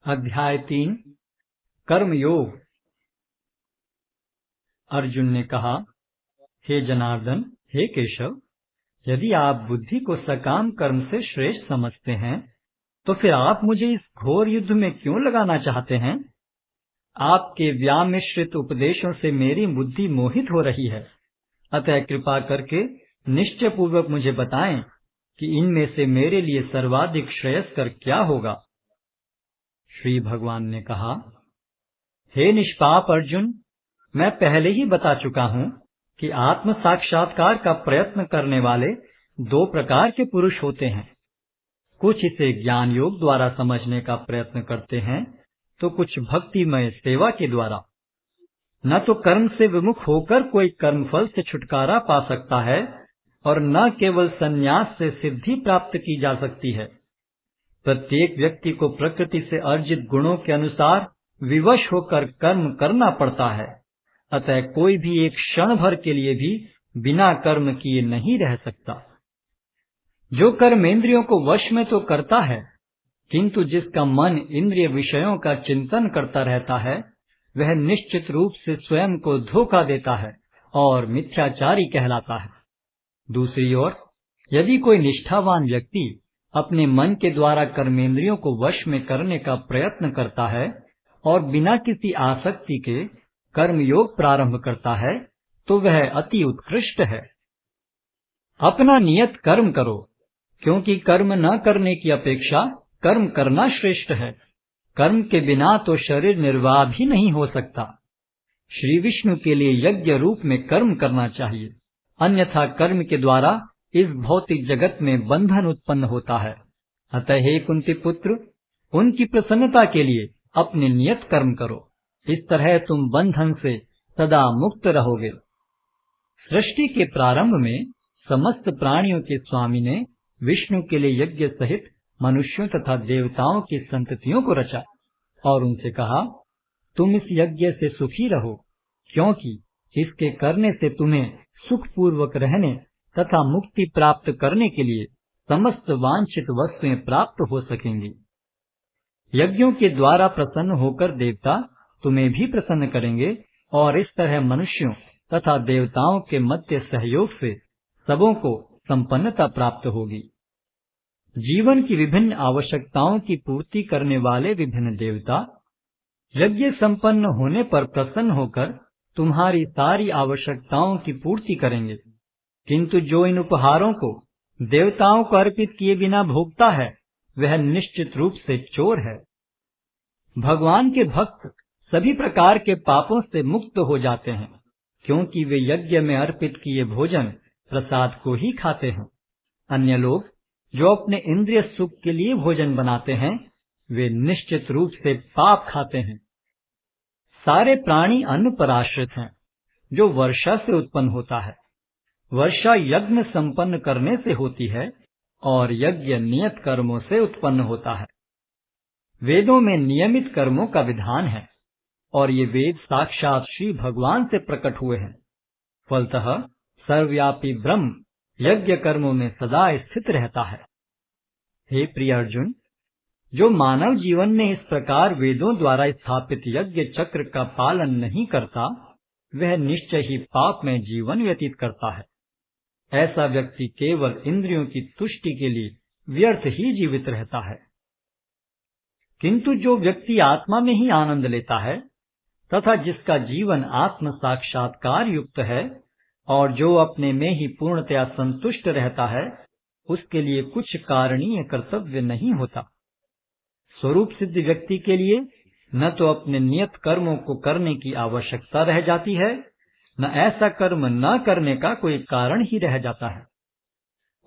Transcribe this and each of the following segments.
अध्याय 3 कर्मयोग। अर्जुन ने कहा, हे जनार्दन, हे केशव, यदि आप बुद्धि को सकाम कर्म से श्रेष्ठ समझते हैं तो फिर आप मुझे इस घोर युद्ध में क्यों लगाना चाहते हैं? आपके व्यामिश्रित उपदेशों से मेरी बुद्धि मोहित हो रही है, अतः कृपा करके निश्चय पूर्वक मुझे बताएं कि इनमें से मेरे लिए सर्वाधिक श्रेयस्कर क्या होगा। श्री भगवान ने कहा, हे निष्पाप अर्जुन, मैं पहले ही बता चुका हूँ कि आत्म साक्षात्कार का प्रयत्न करने वाले दो प्रकार के पुरुष होते हैं। कुछ इसे ज्ञान योग द्वारा समझने का प्रयत्न करते हैं तो कुछ भक्तिमय सेवा के द्वारा। न तो कर्म से विमुख होकर कोई कर्मफल से छुटकारा पा सकता है और न केवल संन्यास से सिद्धि प्राप्त की जा सकती है। प्रत्येक व्यक्ति को प्रकृति से अर्जित गुणों के अनुसार विवश होकर कर्म करना पड़ता है, अतः कोई भी एक क्षण भर के लिए भी बिना कर्म किए नहीं रह सकता। जो कर्मेंद्रियों को वश में तो करता है, किंतु जिसका मन इंद्रिय विषयों का चिंतन करता रहता है, वह निश्चित रूप से स्वयं को धोखा देता है और मिथ्याचारी कहलाता है। दूसरी ओर, यदि कोई निष्ठावान व्यक्ति अपने मन के द्वारा कर्मेंद्रियों को वश में करने का प्रयत्न करता है और बिना किसी आसक्ति के कर्मयोग प्रारंभ करता है, तो वह अति उत्कृष्ट है। अपना नियत कर्म करो, क्योंकि कर्म न करने की अपेक्षा कर्म करना श्रेष्ठ है। कर्म के बिना तो शरीर निर्वाह भी नहीं हो सकता। श्री विष्णु के लिए यज्ञ रूप में कर्म करना चाहिए, अन्यथा कर्म के द्वारा इस भौतिक जगत में बंधन उत्पन्न होता है। अतः हे कुंती पुत्र, उनकी प्रसन्नता के लिए अपने नियत कर्म करो। इस तरह तुम बंधन से सदा मुक्त रहोगे। सृष्टि के प्रारंभ में समस्त प्राणियों के स्वामी ने विष्णु के लिए यज्ञ सहित मनुष्यों तथा देवताओं की संततियों को रचा और उनसे कहा, तुम इस यज्ञ से सुखी रहो, क्योंकि इसके करने से तुम्हें सुखपूर्वक रहने तथा मुक्ति प्राप्त करने के लिए समस्त वांछित वस्तुएं प्राप्त हो सकेंगी। यज्ञों के द्वारा प्रसन्न होकर देवता तुम्हें भी प्रसन्न करेंगे और इस तरह मनुष्यों तथा देवताओं के मध्य सहयोग से सबों को संपन्नता प्राप्त होगी। जीवन की विभिन्न आवश्यकताओं की पूर्ति करने वाले विभिन्न देवता यज्ञ संपन्न होने पर प्रसन्न होकर तुम्हारी सारी आवश्यकताओं की पूर्ति करेंगे, किंतु जो इन उपहारों को देवताओं को अर्पित किए बिना भोगता है, वह निश्चित रूप से चोर है। भगवान के भक्त सभी प्रकार के पापों से मुक्त हो जाते हैं, क्योंकि वे यज्ञ में अर्पित किए भोजन प्रसाद को ही खाते हैं। अन्य लोग जो अपने इंद्रिय सुख के लिए भोजन बनाते हैं, वे निश्चित रूप से पाप खाते हैं। सारे प्राणी अन्न पर आश्रित हैं, जो वर्षा से उत्पन्न होता है। वर्षा यज्ञ संपन्न करने से होती है और यज्ञ नियत कर्मों से उत्पन्न होता है। वेदों में नियमित कर्मों का विधान है और ये वेद साक्षात श्री भगवान से प्रकट हुए हैं। फलतः सर्वव्यापी ब्रह्म यज्ञ कर्मों में सदा स्थित रहता है। हे प्रिय अर्जुन, जो मानव जीवन में इस प्रकार वेदों द्वारा स्थापित यज्ञ चक्र का पालन नहीं करता, वह निश्चय ही पाप में जीवन व्यतीत करता है। ऐसा व्यक्ति केवल इंद्रियों की तुष्टि के लिए व्यर्थ ही जीवित रहता है। किंतु जो व्यक्ति आत्मा में ही आनंद लेता है तथा जिसका जीवन आत्म साक्षात्कार युक्त है और जो अपने में ही पूर्णतया संतुष्ट रहता है, उसके लिए कुछ कारणीय कर्तव्य नहीं होता। स्वरूप सिद्ध व्यक्ति के लिए न तो अपने नियत कर्मों को करने की आवश्यकता रह जाती है, न ऐसा कर्म न करने का कोई कारण ही रह जाता है।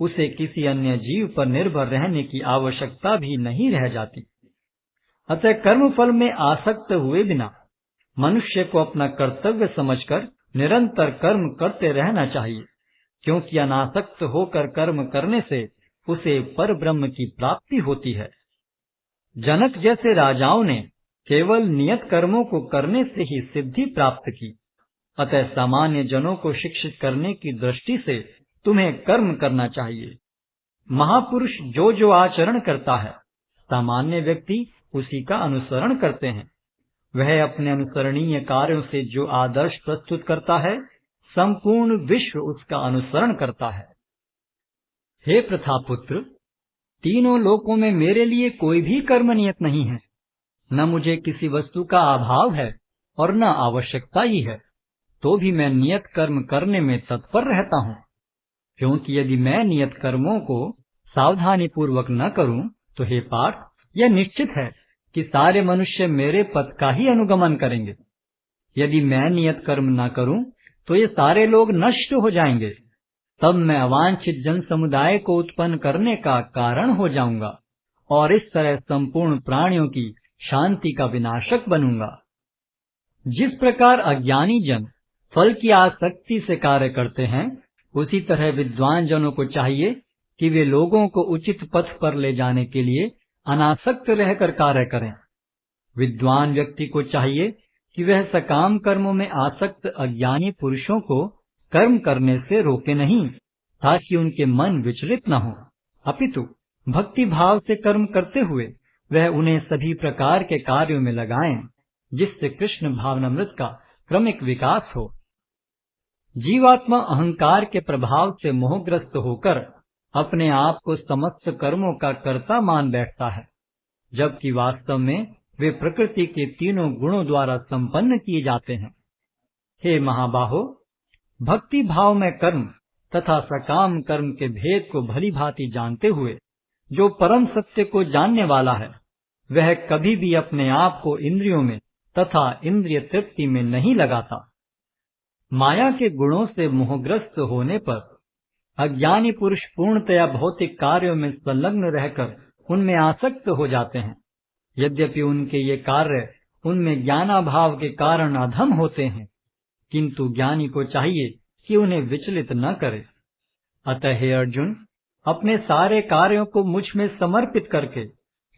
उसे किसी अन्य जीव पर निर्भर रहने की आवश्यकता भी नहीं रह जाती। अतः कर्मफल में आसक्त हुए बिना मनुष्य को अपना कर्तव्य समझकर निरंतर कर्म करते रहना चाहिए, क्योंकि अनासक्त होकर कर्म करने से उसे परब्रह्म की प्राप्ति होती है। जनक जैसे राजाओं ने केवल नियत कर्मों को करने से ही सिद्धि प्राप्त की। अतः सामान्य जनों को शिक्षित करने की दृष्टि से तुम्हें कर्म करना चाहिए। महापुरुष जो जो आचरण करता है, सामान्य व्यक्ति उसी का अनुसरण करते हैं। वह अपने अनुसरणीय कार्यों से जो आदर्श प्रस्तुत करता है, संपूर्ण विश्व उसका अनुसरण करता है। हे प्रथापुत्र, तीनों लोकों में मेरे लिए कोई भी कर्म नियत नहीं है। न मुझे किसी वस्तु का अभाव है और न आवश्यकता ही है, तो भी मैं नियत कर्म करने में तत्पर रहता हूँ। क्योंकि यदि मैं नियत कर्मों को सावधानी पूर्वक न करूं, तो हे पार्थ, यह निश्चित है कि सारे मनुष्य मेरे पथ का ही अनुगमन करेंगे। यदि मैं नियत कर्म न करूं, तो ये सारे लोग नष्ट हो जाएंगे। तब मैं अवांछित जन समुदाय को उत्पन्न करने का कारण हो जाऊंगा और इस तरह संपूर्ण प्राणियों की शांति का विनाशक बनूंगा। जिस प्रकार अज्ञानी जन फल की आसक्ति से कार्य करते हैं, उसी तरह विद्वान जनों को चाहिए कि वे लोगों को उचित पथ पर ले जाने के लिए अनासक्त रहकर कार्य करें। विद्वान व्यक्ति को चाहिए कि वह सकाम कर्मों में आसक्त अज्ञानी पुरुषों को कर्म करने से रोके नहीं, ताकि उनके मन विचलित न हो, अपितु भक्ति भाव से कर्म करते हुए वह उन्हें सभी प्रकार के कार्यों में लगाएं, जिससे कृष्ण भावनामृत का क्रमिक विकास हो। जीवात्मा अहंकार के प्रभाव से मोहग्रस्त होकर अपने आप को समस्त कर्मों का कर्ता मान बैठता है, जबकि वास्तव में वे प्रकृति के तीनों गुणों द्वारा संपन्न किए जाते हैं। हे महाबाहो, भक्ति भाव में कर्म तथा सकाम कर्म के भेद को भली भांति जानते हुए जो परम सत्य को जानने वाला है, वह कभी भी अपने आप को इंद्रियों में तथा इंद्रिय तृप्ति में नहीं लगाता। माया के गुणों से मोहग्रस्त होने पर अज्ञानी पुरुष पूर्णतया भौतिक कार्यों में संलग्न रहकर उनमें आसक्त हो जाते हैं। यद्यपि उनके ये कार्य उनमें ज्ञानाभाव के कारण अधम होते हैं, किंतु ज्ञानी को चाहिए कि उन्हें विचलित न करे। अतः हे अर्जुन, अपने सारे कार्यों को मुझ में समर्पित करके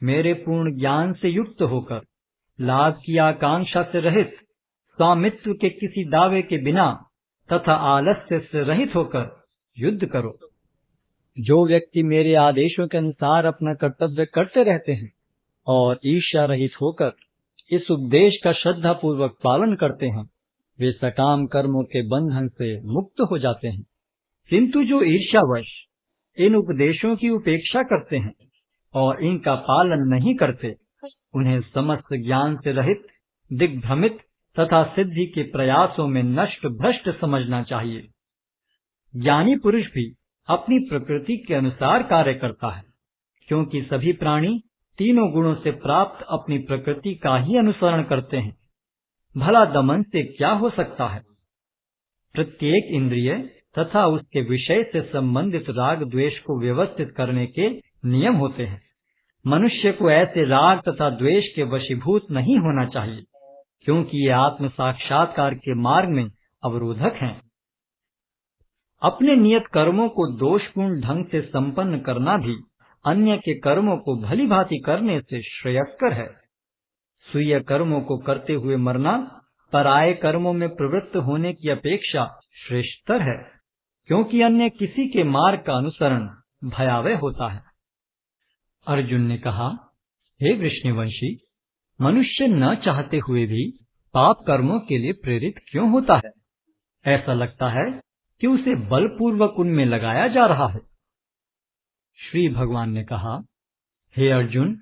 मेरे पूर्ण ज्ञान से युक्त होकर लाभ की आकांक्षा से रहित, स्वामित्व के किसी दावे के बिना तथा आलस्य से रहित होकर युद्ध करो। जो व्यक्ति मेरे आदेशों के अनुसार अपना कर्तव्य करते रहते हैं और ईर्ष्या रहित होकर इस उपदेश का श्रद्धा पूर्वक पालन करते हैं, वे सकाम कर्मों के बंधन से मुक्त हो जाते हैं। किंतु जो ईर्ष्यावश इन उपदेशों की उपेक्षा करते हैं और इनका पालन नहीं करते, उन्हें समस्त ज्ञान से रहित, दिग्भ्रमित तथा सिद्धि के प्रयासों में नष्ट भ्रष्ट समझना चाहिए। ज्ञानी पुरुष भी अपनी प्रकृति के अनुसार कार्य करता है, क्योंकि सभी प्राणी तीनों गुणों से प्राप्त अपनी प्रकृति का ही अनुसरण करते हैं। भला दमन से क्या हो सकता है? प्रत्येक इंद्रिय तथा उसके विषय से संबंधित राग द्वेष को व्यवस्थित करने के नियम होते हैं। मनुष्य को ऐसे राग तथा द्वेष के वशीभूत नहीं होना चाहिए, क्योंकि ये आत्म साक्षात्कार के मार्ग में अवरोधक हैं। अपने नियत कर्मों को दोषपूर्ण ढंग से संपन्न करना भी अन्य के कर्मों को भली भांति करने से श्रेयस्कर है। स्वीय कर्मों को करते हुए मरना पराये कर्मों में प्रवृत्त होने की अपेक्षा श्रेष्ठतर है, क्योंकि अन्य किसी के मार्ग का अनुसरण भयावह होता है। अर्जुन ने कहा, हे वृष्णिवंशी, मनुष्य न चाहते हुए भी पाप कर्मों के लिए प्रेरित क्यों होता है? ऐसा लगता है कि उसे बलपूर्वक उनमें लगाया जा रहा है। श्री भगवान ने कहा, हे अर्जुन,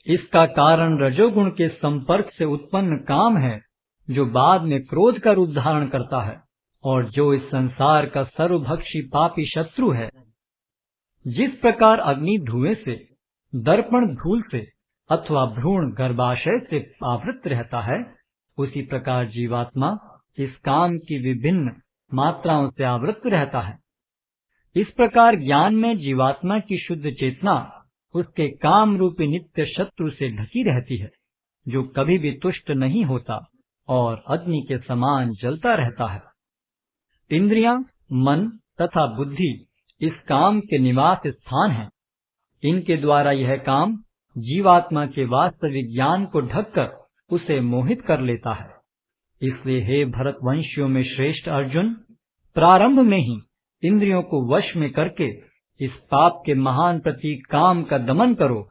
इसका कारण रजोगुण के संपर्क से उत्पन्न काम है, जो बाद में क्रोध का रूप धारण करता है और जो इस संसार का सर्वभक्षी पापी शत्रु है। जिस प्रकार अग्नि धुएं से, दर्पण धूल से अथवा भ्रूण गर्भाशय से आवृत रहता है, उसी प्रकार जीवात्मा इस काम की विभिन्न मात्राओं से आवृत रहता है। इस प्रकार ज्ञान में जीवात्मा की शुद्ध चेतना उसके काम रूपी नित्य शत्रु से ढकी रहती है, जो कभी भी तुष्ट नहीं होता और अग्नि के समान जलता रहता है। इंद्रियां, मन तथा बुद्धि इस काम के निवास स्थान हैं। इनके द्वारा यह काम जीवात्मा के वास्तविक ज्ञान को ढककर उसे मोहित कर लेता है। इसलिए हे भरतवंशियों में श्रेष्ठ अर्जुन, प्रारंभ में ही इंद्रियों को वश में करके इस पाप के महान प्रतीक काम का दमन करो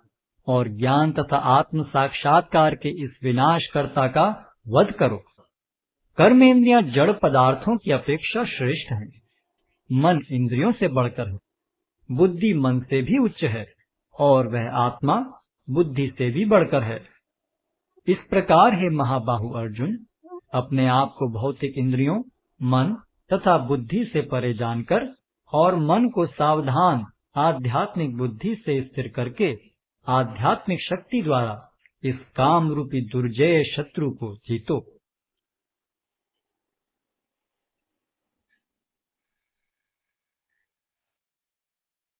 और ज्ञान तथा आत्म साक्षात्कार के इस विनाशकर्ता का वध करो। कर्मेंद्रियां जड़ पदार्थों की अपेक्षा श्रेष्ठ हैं। मन इंद्रियों से बढ़कर है, बुद्धि मन से भी उच्च है और वह आत्मा बुद्धि से भी बढ़कर है। इस प्रकार हे महाबाहु अर्जुन, अपने आप को भौतिक इंद्रियों, मन तथा बुद्धि से परे जानकर और मन को सावधान आध्यात्मिक बुद्धि से स्थिर करके आध्यात्मिक शक्ति द्वारा इस काम रूपी दुर्जय शत्रु को जीतो।